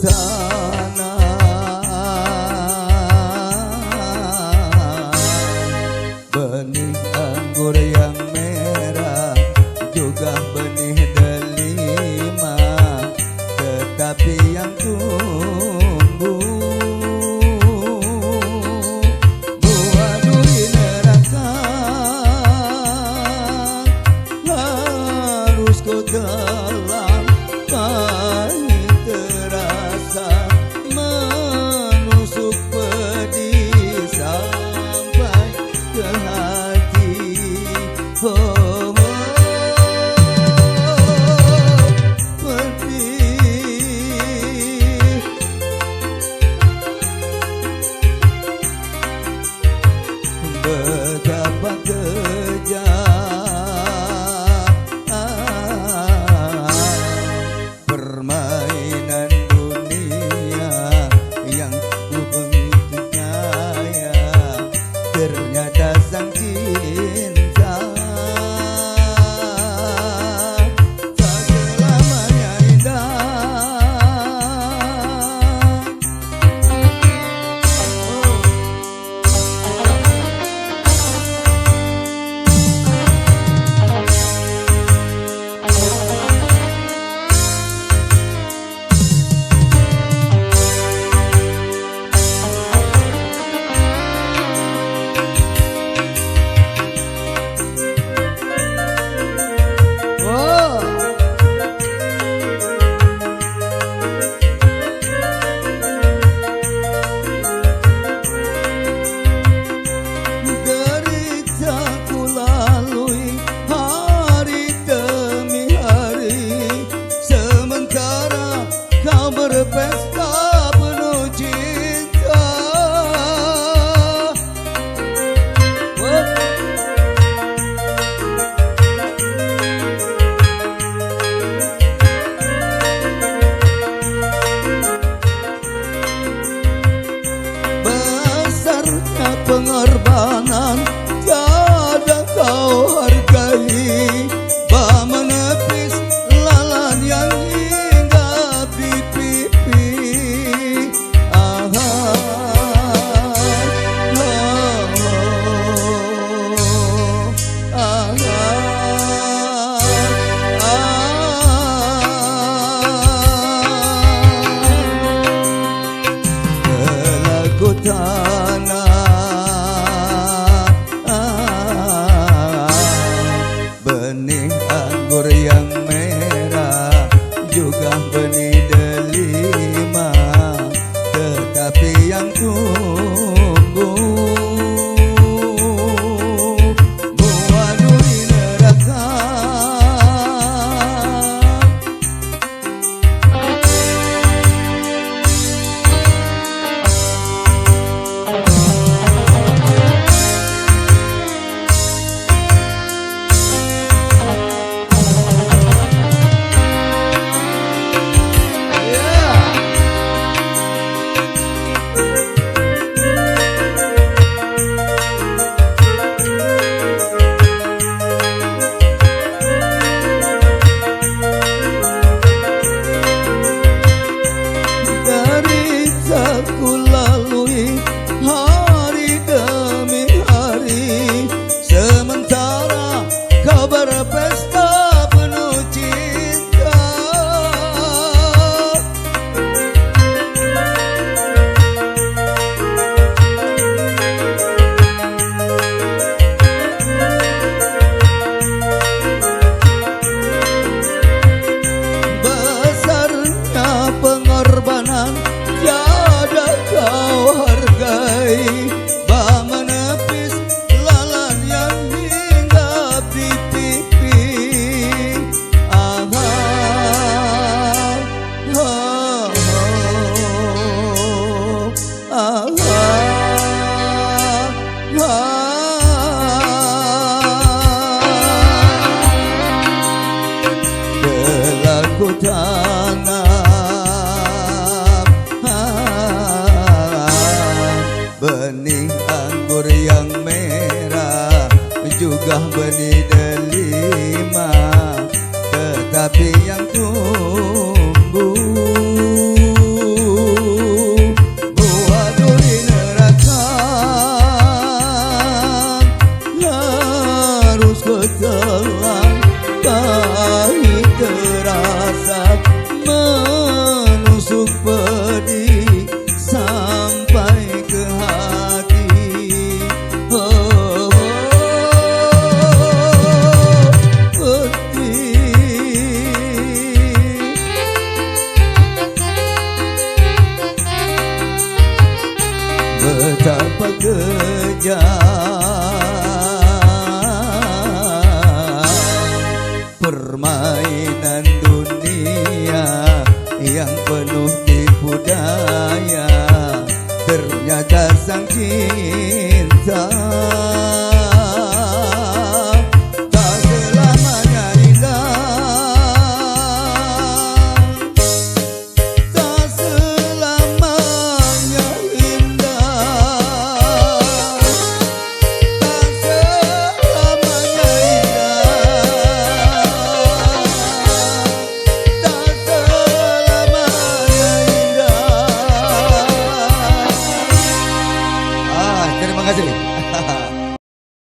tanah, benih anggur yang merah juga benih delima, tetapi yang tumbuh buah duri neraka harus kau telan, pahit terasa menusuk pedih sampai ke hati. Oh, betapa kejam permainan dunia yang ku begitu kaya, ternyata sang cinta tak selamanya indah. Berpesta penuh cinta, besarnya pengorbanan tiada kau hargai, bah menepis lalan yang hinggap di pipi. Lagu tanah, benih anggur yang merah juga benih delima, tetapi yang tumbuh buah duri neraka. Ku lalui hari demi hari, sementara kau berpesta penuh cinta. Besarnya pengorbanan tiada kau hargai, bah menepis lalan yang hinggap di pipi. Lagu tanah, betapa kejam permainan dunia yang penuh tipu daya, ternyata sang cinta